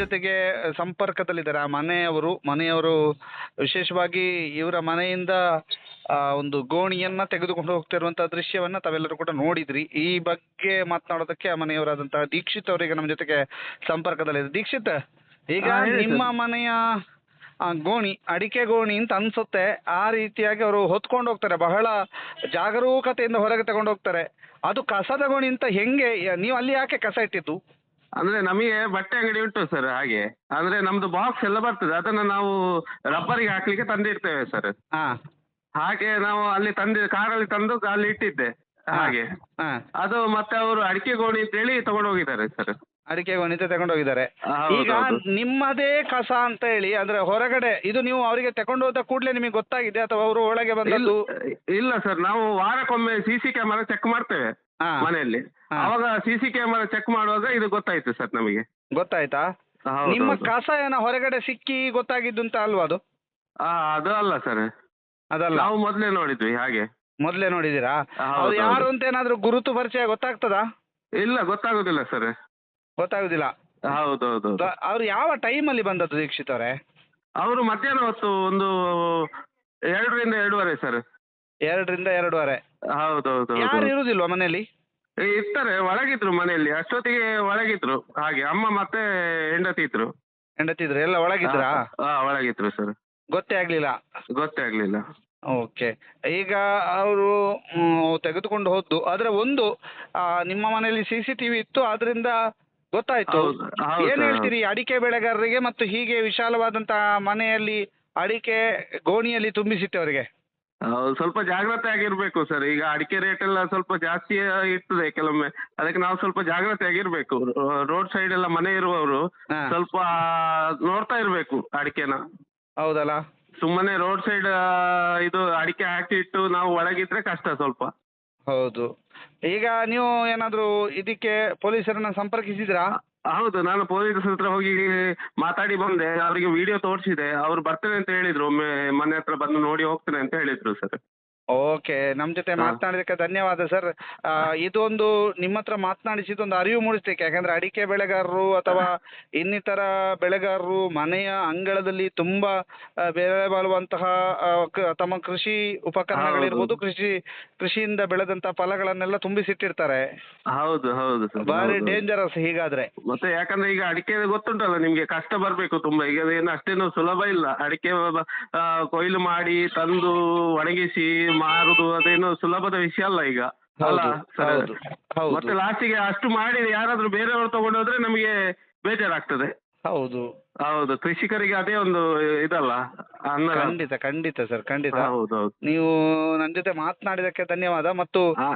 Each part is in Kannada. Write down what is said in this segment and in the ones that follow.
ಜೊತೆಗೆ ಸಂಪರ್ಕದಲ್ಲಿದ್ದಾರೆ. ಆ ಮನೆಯವರು ವಿಶೇಷವಾಗಿ ಇವರ ಮನೆಯಿಂದ ಒಂದು ಗೋಣಿಯನ್ನ ತೆಗೆದುಕೊಂಡು ಹೋಗ್ತಿರುವಂತಹ ದೃಶ್ಯವನ್ನ ತಾವೆಲ್ಲರೂ ಕೂಡ ನೋಡಿದ್ರಿ. ಈ ಬಗ್ಗೆ ಮಾತನಾಡೋದಕ್ಕೆ ಆ ಮನೆಯವರಾದಂತಹ ದೀಕ್ಷಿತ್ ಅವರಿಗೆ ನಮ್ಮ ಜೊತೆಗೆ ಸಂಪರ್ಕದಲ್ಲಿದೆ. ದೀಕ್ಷಿತ್, ಈಗ ಹೇಳಿ ನಿಮ್ಮ ಸರ್. ಮನೆಯ ಗೋಣಿ ಅಡಿಕೆ ಗೋಣಿ ಅಂತ ಅನ್ಸುತ್ತೆ. ಆ ರೀತಿಯಾಗಿ ಅವರು ಹೊತ್ಕೊಂಡು ಹೋಗ್ತಾರೆ, ಬಹಳ ಜಾಗರೂಕತೆಯಿಂದ ಹೊರಗೆ ತಗೊಂಡು ಹೋಗ್ತಾರೆ. ಅದು ಕಸದ ಗೋಣಿ ಅಂತ ಹೆಂಗೆ? ನೀವು ಅಲ್ಲಿ ಯಾಕೆ ಕಸ ಇಟ್ಟಿದ್ದು? ಅಂದ್ರೆ ನಮಗೆ ಬಟ್ಟೆ ಅಂಗಡಿ ಉಂಟು ಸರ್. ಹಾಗೆ ಅಂದ್ರೆ ನಮ್ದು ಬಾಕ್ಸ್ ಎಲ್ಲ ಬರ್ತದೆ, ಅದನ್ನ ನಾವು ರಬ್ಬರಿಗೆ ಹಾಕ್ಲಿಕ್ಕೆ ತಂದಿಡ್ತೇವೆ ಸರ್. ಹಾ ಹಾಗೆ ನಾವು ಅಲ್ಲಿ ಕಾರಲ್ಲಿ ತಂದು ಅಲ್ಲಿ ಇಟ್ಟಿದ್ದೆ. ಹಾಗೆ ಹಾ ಅದು ಮತ್ತೆ ಅವರು ಅಡಿಕೆ ಗೋಣಿ ಅಂತೇಳಿ ತಗೊಂಡು ಹೋಗಿದ್ದಾರೆ ಸರ್. ಅಡಿಕೆ ಗೋಣಿ ಅಂತ ತಗೊಂಡು ಹೋಗಿದ್ದಾರೆ. ಹೌದು, ಈಗ ಹೌದು. ನಿಮ್ಮದೇ ಕಸ ಅಂತ ಹೇಳಿ ಅಂದ್ರೆ ಹೊರಗಡೆ ಇದು ನೀವು ಅವರಿಗೆ ತಗೊಂಡು ಹೋದ ಕೂಡಲೇ ನಿಮಗೆ ಗೊತ್ತಾಗಿದೆ ಅಥವಾ ಅವರು ಒಳಗೆ ಬಂದದ್ದು? ಇಲ್ಲ ಸರ್, ನಾವು ವಾರಕ್ಕೊಮ್ಮೆ CC ಕ್ಯಾಮರಾ ಚೆಕ್ ಮಾಡ್ತೇವೆ ಹಾ ಮನೆಯಲ್ಲಿ. ಹಾ. ಅವಾಗ CC ಕ್ಯಾಮರಾ ಚೆಕ್ ಮಾಡುವಾಗ ಇದು ಗೊತ್ತಾಯ್ತು ಸರ್ ನಮಗೆ. ಗೊತ್ತಾಯ್ತಾ? ಹೌದು, ನಿಮ್ಮ ಹೌದು. ಕಸ ಏನೋ ಹೊರಗಡೆ ಸಿಕ್ಕಿ ಗೊತ್ತಾಗಿದ್ದು ಅಂತ ಅಲ್ವಾ ಅದು? ಅದು ಅಲ್ಲ ಸರ್, ಅದಲ್ಲ, ನಾವು ಮೊದಲೇ ನೋಡಿದ್ವಿ ಹಾಗೆ. ಮೊದಲೇ ನೋಡಿದ್ದೀರಾ? ಹೌದು, ಅವ್ರು ಯಾರು ಹೌದು. ಅಂತ ಏನಾದ್ರು ಗುರುತು ಪರಿಚಯ ಗೊತ್ತಾಗ್ತದಾ? ಇಲ್ಲ, ಗೊತ್ತಾಗುದಿಲ್ಲ ಸರ್. ಗೊತ್ತಾಗುದಿಲ್ಲ. ಹೌದೌದು. ಅವ್ರು ಯಾವ ಟೈಮಲ್ಲಿ ಬಂದದ್ದು ದೀಕ್ಷಿತ್ ಅವರೇ? ಅವರು ಮಧ್ಯಾಹ್ನ ಹೊತ್ತು ಒಂದು 2ರಿಂದ 2:30 ಸರ್. 2ರಿಂದ 2:30. ಹೌದೌದು. ಯಾರು ಇರುದಿಲ್ವಾ ಮನೆಯಲ್ಲಿ? ಇರ್ತಾರೆ, ಒಳಗಿದ್ರು ಮನೆಯಲ್ಲಿ. ಅಷ್ಟೊತ್ತಿಗೆ ಒಳಗಿದ್ರು. ಹಾಗೆ ಅಮ್ಮ ಮತ್ತೆ ಹೆಂಡತಿ ಇದ್ರು. ಹೆಂಡತಿದ್ರು ಎಲ್ಲ ಒಳಗಿದ್ರಾ? ಹಾ, ಒಳಗಿದ್ರು ಸರ್. ಗೊತ್ತೇ ಆಗ್ಲಿಲ್ಲ. ಗೊತ್ತೇ ಆಗ್ಲಿಲ್ಲ. ಓಕೆ. ಈಗ ಅವರು ತೆಗೆದುಕೊಂಡು ಹೋದ್ದು. ಆದ್ರೆ ಒಂದು ನಿಮ್ಮ ಮನೆಯಲ್ಲಿ CCTV ಇತ್ತು, ಆದ್ರಿಂದ ಗೊತ್ತಾಯ್ತು. ಹೌದು, ಹೌದು ಏನ್ ಸರ್, ಹೇಳ್ತೀರಿ ಅಡಿಕೆ ಬೆಳೆಗಾರರಿಗೆ ಮತ್ತು ಹೀಗೆ ವಿಶಾಲವಾದಂತಹ ಮನೆಯಲ್ಲಿ ಅಡಿಕೆ ಗೋಣಿಯಲ್ಲಿ ತುಂಬಿಸಿಟ್ಟವರಿಗೆ? ಹೌದು, ಸ್ವಲ್ಪ ಜಾಗ್ರತೆ ಆಗಿರ್ಬೇಕು ಸರ್. ಈಗ ಅಡಿಕೆ ರೇಟ್ ಎಲ್ಲ ಸ್ವಲ್ಪ ಜಾಸ್ತಿ ಇರ್ತದೆ ಕೆಲವೊಮ್ಮೆ. ಅದಕ್ಕೆ ನಾವು ಸ್ವಲ್ಪ ಜಾಗ್ರತೆ ಆಗಿರ್ಬೇಕು. ರೋಡ್ ಸೈಡ್ ಎಲ್ಲ ಮನೆ ಇರುವವರು ಹಾ. ಸ್ವಲ್ಪ ನೋಡ್ತಾ ಇರ್ಬೇಕು ಅಡಿಕೆನ. ಹೌದಲ್ಲ? ಸುಮ್ಮನೆ ರೋಡ್ ಸೈಡ್ ಇದು ಅಡಿಕೆ ಹಾಕಿಟ್ಟು ನಾವು ಒಳಗಿದ್ರೆ ಕಷ್ಟ ಸ್ವಲ್ಪ. ಹೌದು. ಈಗ ನೀವು ಏನಾದ್ರು ಇದಕ್ಕೆ ಪೊಲೀಸರನ್ನ ಸಂಪರ್ಕಿಸಿದ್ರಾ? ಹೌದು, ನಾನು ಪೊಲೀಸ್ ಹತ್ರ ಹೋಗಿ ಮಾತಾಡಿ ಬಂದೆ. ಅವರಿಗೆ ವಿಡಿಯೋ ತೋರಿಸಿದೆ. ಅವ್ರು ಬರ್ತೇನೆ ಅಂತ ಹೇಳಿದ್ರು. ಒಮ್ಮೆ ಮನೆ ಹತ್ರ ಬಂದು ನೋಡಿ ಹೋಗ್ತೇನೆ ಅಂತ ಹೇಳಿದ್ರು ಸರ್. ಓಕೆ. ನಮ್ಮ ಜೊತೆ ಹಾ. ಮಾತನಾಡಿದಕ್ಕೆ ಧನ್ಯವಾದ ಸರ್. ಇದೊಂದು ನಿಮ್ಮ ಹತ್ರ ಮಾತನಾಡಿಸಿದೊಂದು ಅರಿವು ಮೂಡಿಸ್ಲಿಕ್ಕೆ. ಯಾಕಂದ್ರೆ ಅಡಿಕೆ ಬೆಳೆಗಾರರು ಅಥವಾ ಇನ್ನಿತರ ಬೆಳೆಗಾರರು ಮನೆಯ ಅಂಗಳದಲ್ಲಿ ತುಂಬಾ ಬೆಲೆ ಬಾಳುವಂತಹ ತಮ್ಮ ಕೃಷಿ ಉಪಕರಣಗಳಿರ್ಬೋದು, ಕೃಷಿಯಿಂದ ಬೆಳೆದಂತಹ ಫಲಗಳನ್ನೆಲ್ಲ ತುಂಬಿಸಿಟ್ಟಿರ್ತಾರೆ. ಹೌದು, ಹೌದು ಸರ್. ಬಾರಿ ಹೌದು. ಡೇಂಜರಸ್ ಹೀಗಾದ್ರೆ. ಮತ್ತೆ ಯಾಕಂದ್ರೆ ಈಗ ಅಡಿಕೆ ಗೊತ್ತುಂಟಲ್ಲ ನಿಮ್ಗೆ, ಕಷ್ಟ ಬರ್ಬೇಕು ತುಂಬಾ. ಈಗ ಏನು ಅಷ್ಟೇನು ಸುಲಭ ಇಲ್ಲ. ಅಡಿಕೆ ಕೊಯ್ಲು ಮಾಡಿ ತಂದು ಒಣಗಿಸಿ ಮಾರುದು ಅದೇನು ಸುಲಭದ ವಿಷಯ ಅಲ್ಲ ಈಗ. ಅಲ್ಲ ಹೌದು, ಸರ್? ಹೌದು, ಹೌದು. ಮತ್ತೆ ಲಾಸ್ಟಿಗೆ ಅಷ್ಟು ಮಾಡಿ ಯಾರಾದ್ರೂ ಬೇರೆಯವರು ತಗೊಂಡೋದ್ರೆ ನಮಗೆ ಬೇಜಾರಾಗ್ತದೆ. ಹೌದು. ಹೌದು, ಕೃಷಿಕರಿಗೆ ಅದೇ ಒಂದು ಇದಲ್ಲ ಅನ್ನ. ಖಂಡಿತ ಖಂಡಿತ ಸರ್, ಖಂಡಿತ. ಹೌದೌದು. ನೀವು ನನ್ನ ಜೊತೆ ಮಾತನಾಡಿದಕ್ಕೆ ಧನ್ಯವಾದ. ಮತ್ತು ಹಾ.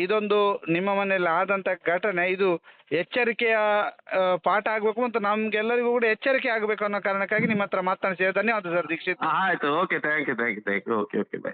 ಇದೊಂದು ನಿಮ್ಮ ಮನೆಯಲ್ಲಿ ಆದಂತ ಘಟನೆ, ಇದು ಎಚ್ಚರಿಕೆಯ ಪಾಠ ಆಗ್ಬೇಕು ಮತ್ತು ನಮ್ಗೆಲ್ಲರಿಗೂ ಕೂಡ ಎಚ್ಚರಿಕೆ ಆಗ್ಬೇಕು ಅನ್ನೋ ಕಾರಣಕ್ಕಾಗಿ ನಿಮ್ಮ ಹತ್ರ ಮಾತನಾಡಿಸಿದೆ. ಧನ್ಯವಾದ ಸರ್ ದೀಕ್ಷಿತ್. ಆಯ್ತು, okay, thank you. Okay, okay, by.